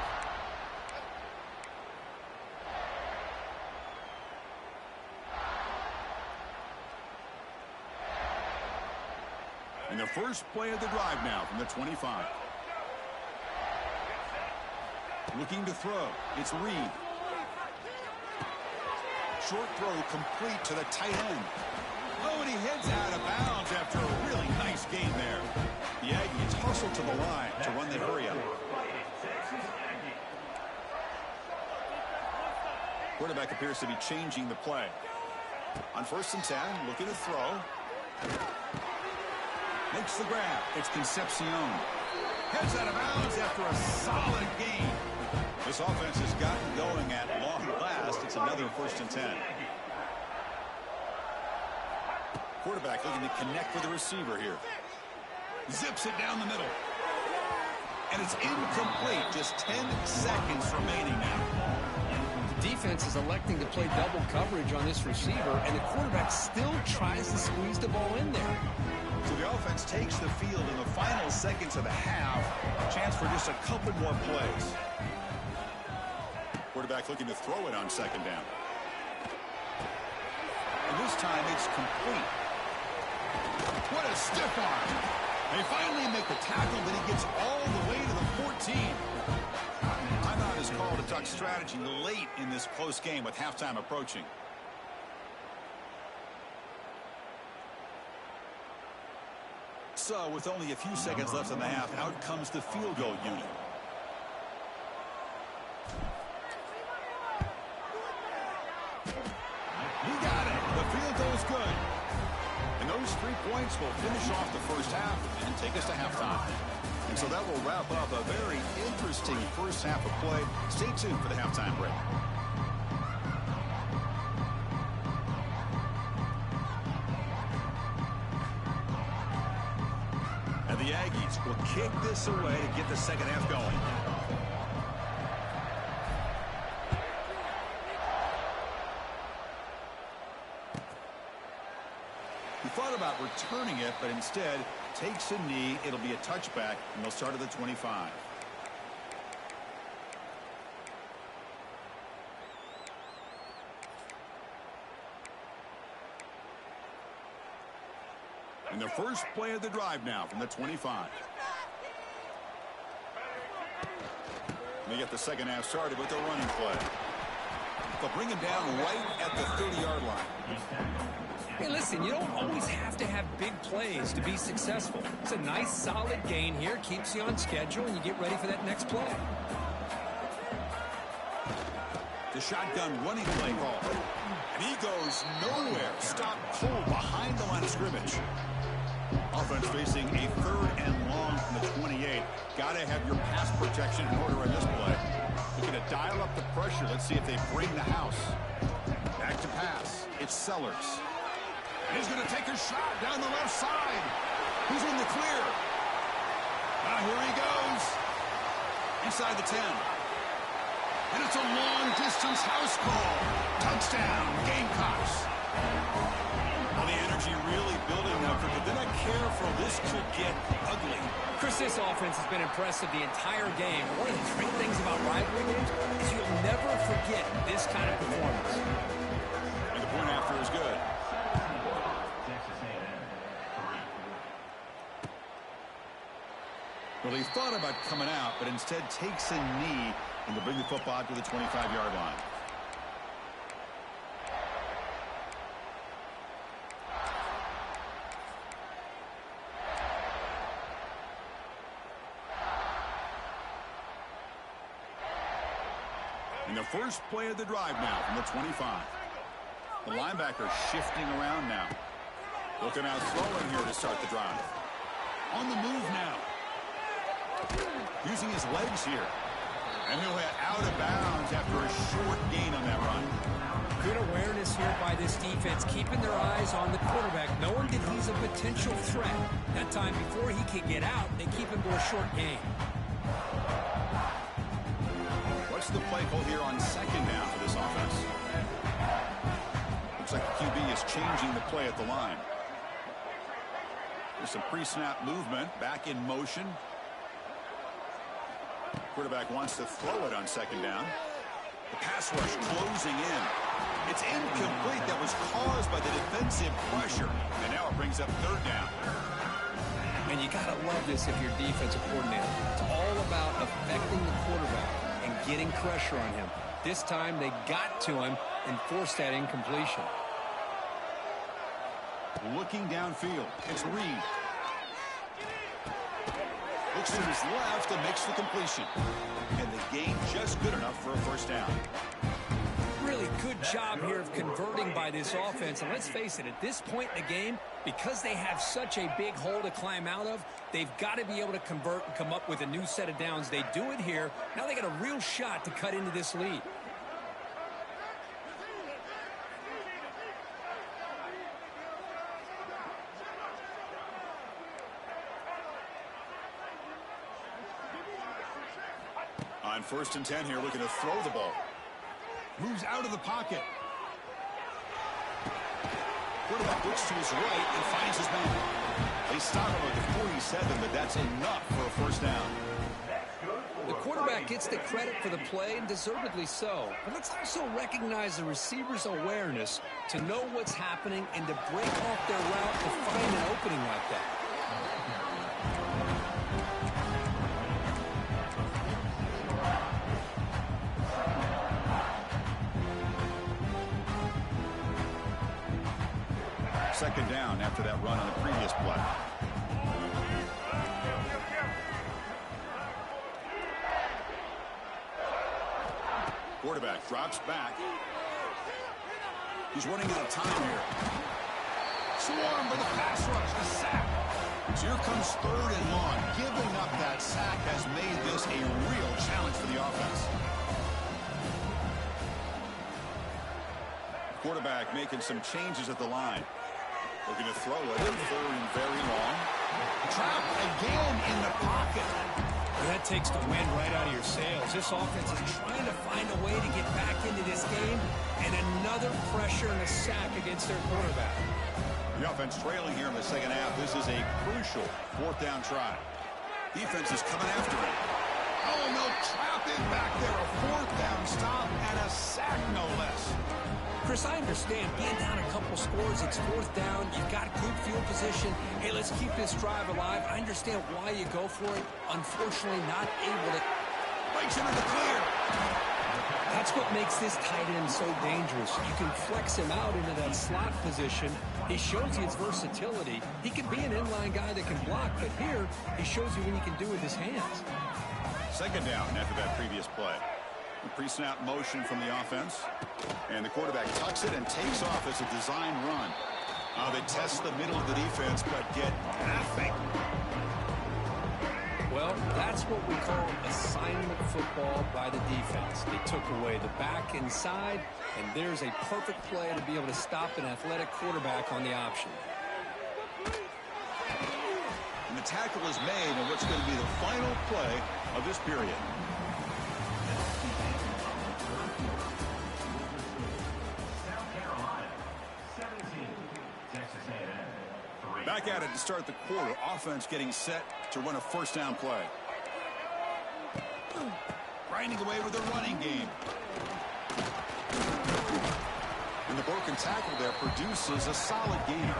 A: And the first play of the drive now from the 25. Looking to throw. It's Reed. Short throw complete to the tight end. Oh, and he heads out of bounds after a really nice game there. The Aggies hustle to the line to run the hurry-up. Quarterback appears to be changing the play. On 1st and 10, looking to throw. Makes the grab. It's Concepcion. Heads out of bounds after a solid game. This offense has gotten going at long last. It's another 1st and 10. Quarterback looking to connect with the receiver here. Zips it down the middle. And it's incomplete. Just 10 seconds remaining now.
B: The defense is electing to play double coverage on this receiver, and the quarterback still tries to squeeze the ball in there.
A: So the offense takes the field in the final seconds of the half. Chance for just a couple more plays. Quarterback looking to throw it on 2nd down. And this time it's complete. What a stiff arm. They finally make the tackle, but he gets all the way to the 14. Timeout is called to talk strategy late in this close game with halftime approaching. So with only a few seconds left in the half, out comes the field goal unit. He got it. The field goal's good. And those 3 points will finish off the first half and take us to halftime. And so that will wrap up a very interesting first half of play. Stay tuned for the halftime break. And the Aggies will kick this away to get the second half going. He thought about returning it, but instead takes a knee. It'll be a touchback, and they'll start at the 25. And the first play of the drive now from the 25. And they get the second half started with the running play. They'll bring him down right at the 30-yard line.
B: Hey, listen, you don't always have to have big plays to be successful. It's a nice, solid gain here. Keeps you on schedule, and you get ready for that next play.
A: The shotgun running play call. And he goes nowhere. Stopped cold behind the line of scrimmage. Offense facing a 3rd and long from the 28. Got to have your pass protection in order in this play. Looking to dial up the pressure. Let's see if they bring the house. Back to pass. It's Sellers. And he's going to take a shot down the left side. He's in the clear. Now here he goes. Inside the 10. And it's a long-distance house call. Touchdown, Gamecocks. Well, the energy really building up, but they're not careful. This could get ugly.
B: Chris, this offense has been impressive the entire game. One of the great things about rivalry games is you'll never forget this kind of performance.
A: And the point after is good.
C: Texas A&M, 3.
A: Well, he thought about coming out, but instead takes a knee and to bring the football to the 25-yard line. And the first play of the drive now from the 25. The linebacker shifting around now. Looking out throwing here to start the drive. On the move now. Using his legs here. And he'll head out of bounds after a short gain on that run.
B: Good awareness here by this defense, keeping their eyes on the quarterback, knowing that he's a potential threat. That time before he can get out, they keep him to a short gain.
A: What's the play call here on second down for this offense? Looks like the QB is changing the play at the line. There's some pre-snap movement, back in motion. Quarterback wants to throw it on second down. The pass rush closing in. It's incomplete. That was caused by the defensive pressure. And now it brings up third down.
B: And you got to love this if you're defensive coordinator. It's all about affecting the quarterback and getting pressure on him. This time they got to him and forced that incompletion.
A: Looking downfield. It's Reed. Looks to his left and makes the completion. And the gain just good enough for a first down.
B: Really good job here of converting by this offense. And let's face it, at this point in the game, because they have such a big hole to climb out of, they've got to be able to convert and come up with a new set of downs. They do it here. Now they got a real shot to cut into this lead.
A: On 1st and 10 here, looking to throw the ball. Moves out of the pocket. Quarterback looks to his right and finds his man. They stop him at the 47, but that's enough for a first down.
B: The quarterback gets the credit for the play, and deservedly so. But let's also recognize the receiver's awareness to know what's happening and to break off their route to find an opening like that.
A: Second down after that run on the previous play. Quarterback drops back. He's running out of time here. Swarmed by the pass rush, the sack. So here comes 3rd and long. Giving up that sack has made this a real challenge for the offense. Quarterback making some changes at the line. Looking to throw it. 3rd and very long. Trapped again in the pocket.
B: Well, that takes the wind right out of your sails. This offense is trying to find a way to get back into this game, and another pressure and a sack against their quarterback.
A: The offense trailing here in the second half. This is a crucial 4th down try. Defense is coming after him. Oh, no, trapping back there. A 4th down stop and a sack, no less.
B: Chris, I understand being down a couple scores, it's 4th down, you've got good field position. Hey, let's keep this drive alive. I understand why you go for it. Unfortunately, not able to.
A: Breaks into the clear.
B: That's what makes this tight end so dangerous. You can flex him out into that slot position. He shows you his versatility. He can be an inline guy that can block, but here, he shows you what he can do with his hands.
A: Second down after that previous play. The pre-snap motion from the offense. And the quarterback tucks it and takes off as a design run. They test the middle of the defense, but get nothing.
B: Well, that's what we call assignment football by the defense. They took away the back inside, and there's a perfect play to be able to stop an athletic quarterback on the option.
A: And the tackle is made on what's going to be the final play of this period.
C: South Carolina, 17. Texas A&M, 3.
A: Back at it to start the quarter. Offense getting set to run a first down play. Grinding away with the running game. And the broken tackle there produces a solid gain.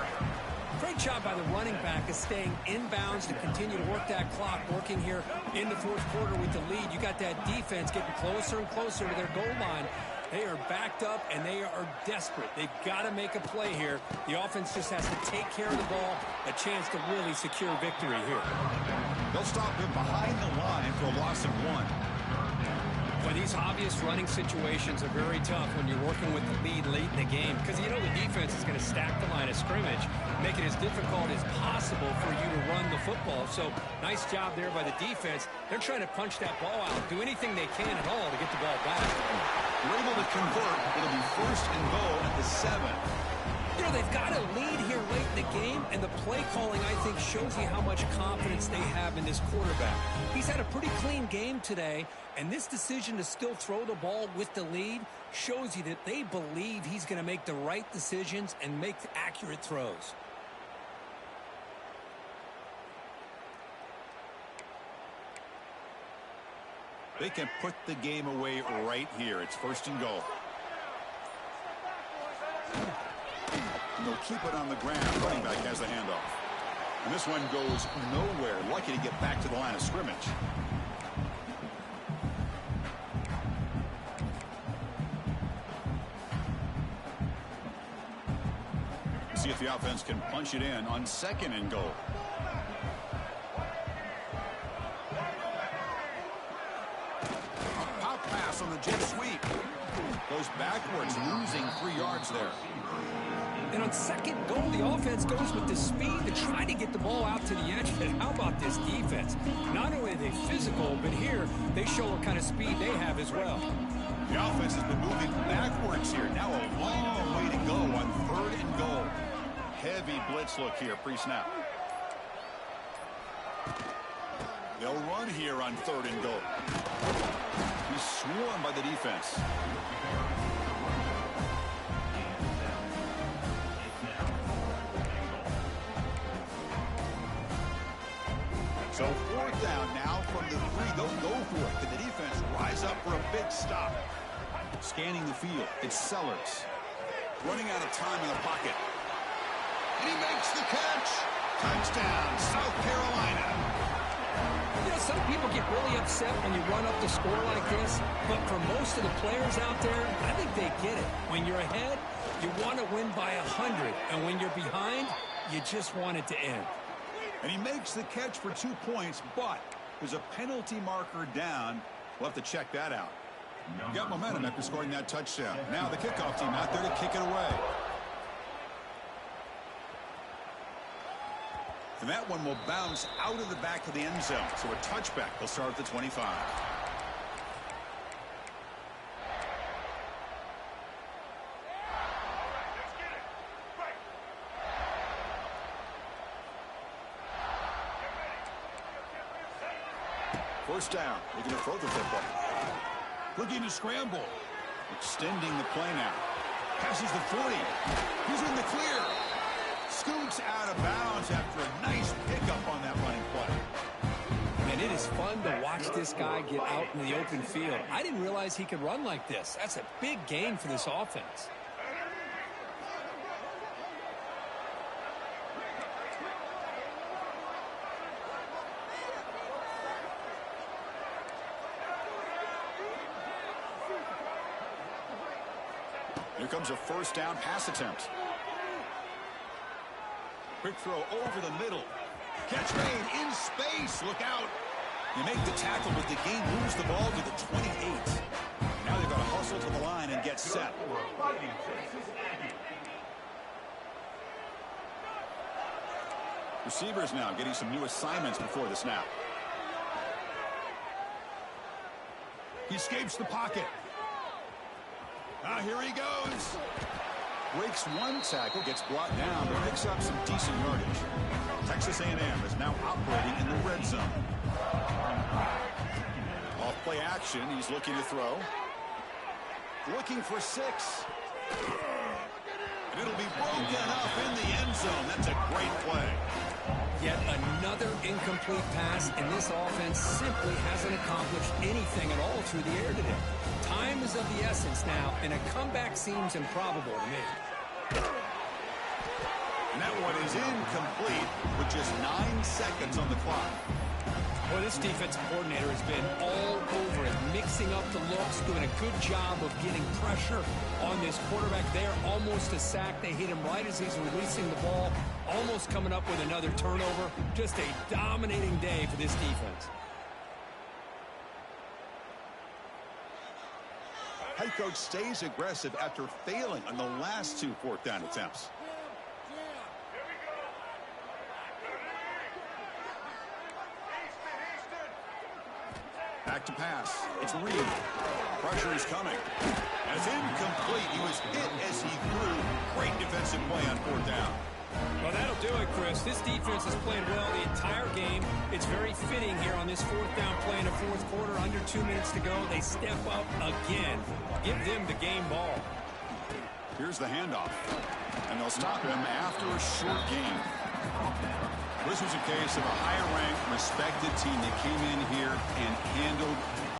B: Great job by the running back of staying inbounds to continue to work that clock, working here in the fourth quarter with the lead. You got that defense getting closer and closer to their goal line. They are backed up, and they are desperate. They've got to make a play here. The offense just has to take care of the ball, a chance to really secure victory here.
A: They'll stop him behind the line for a loss of 1.
B: But these obvious running situations are very tough when you're working with the lead late in the game, because you know the defense is going to stack the line of scrimmage, make it as difficult as possible for you to run the football. So nice job there by the defense. They're trying to punch that ball out, do anything they can at all to get the ball back.
A: We're able to convert. It'll be first and goal at the 7.
B: You know, they've got a lead here late in the game, and the play calling, I think, shows you how much confidence they have in this quarterback. He's had a pretty clean game today, and this decision to still throw the ball with the lead shows you that they believe he's going to make the right decisions and make accurate throws.
A: They can put the game away right here. It's first and goal. And they'll keep it on the ground. Running back has the handoff. And this one goes nowhere. Lucky to get back to the line of scrimmage. See if the offense can punch it in on second and goal. Pop pass on the jet sweep. Goes backwards, losing 3 yards there.
B: And on second goal, the offense goes with the speed to try to get the ball out to the edge. But how about this defense? Not only are they physical, but here they show what kind of speed they have as well.
A: The offense has been moving backwards here. Now a long way to go on third and goal. Heavy blitz look here, pre-snap. They'll run here on third and goal. He's swarmed by the defense. So fourth down now from the 3. They'll go for it. Can the defense rise up for a big stop? Scanning the field. It's Sellers. Running out of time in the pocket. And he makes the catch. Touchdown, South Carolina.
B: You know, some people get really upset when you run up the score like this, but for most of the players out there, I think they get it. When you're ahead, you want to win by 100, and when you're behind, you just want it to end.
A: And he makes the catch for 2 points, but there's a penalty marker down. We'll have to check that out. Got momentum after scoring that touchdown. Now the kickoff team out there to kick it away. And that one will bounce out of the back of the end zone. So a touchback. They'll start at the 25. First down. Looking to throw the football. Looking to scramble. Extending the play now. Passes the 40. He's in the clear. Scoots out of bounds after a nice pickup on that running play.
B: And it is fun to watch this guy get out in the open field. I didn't realize he could run like this. That's a big gain for this offense.
A: Here comes a first down pass attempt. Quick throw over the middle. Catch made in space. Look out. You make the tackle, but the game moves the ball to the 28. Now they've got to hustle to the line and get set. Receivers now getting some new assignments before the snap. He escapes the pocket. Here he goes. Breaks one tackle, gets brought down, but picks up some decent yardage. Texas Texas A&M is now operating in the red zone. Off play action. He's looking to throw. Looking for 6. And it'll be broken up in the end zone. That's a great play.
B: Yet another incomplete pass, and this offense simply hasn't accomplished anything at all through the air today. Time is of the essence now, and a comeback seems improbable to me.
A: And that one is incomplete with just 9 seconds on the clock.
B: Well, this defensive coordinator has been all over it, mixing up the looks, doing a good job of getting pressure on this quarterback there. Almost a sack. They hit him right as he's releasing the ball, almost coming up with another turnover. Just a dominating day for this defense.
A: Head coach stays aggressive after failing on the last 2 fourth down attempts. Back to pass. It's Reed. Pressure is coming. As incomplete. He was hit as he threw. Great defensive play on 4th down.
B: Well, that'll do it, Chris. This defense has played well the entire game. It's very fitting here on this 4th down play in the 4th quarter. Under 2 minutes to go. They step up again. Give them the game ball.
A: Here's the handoff. And they'll stop him after a short game. This was a case of a higher-ranked, respected team that came in here and handled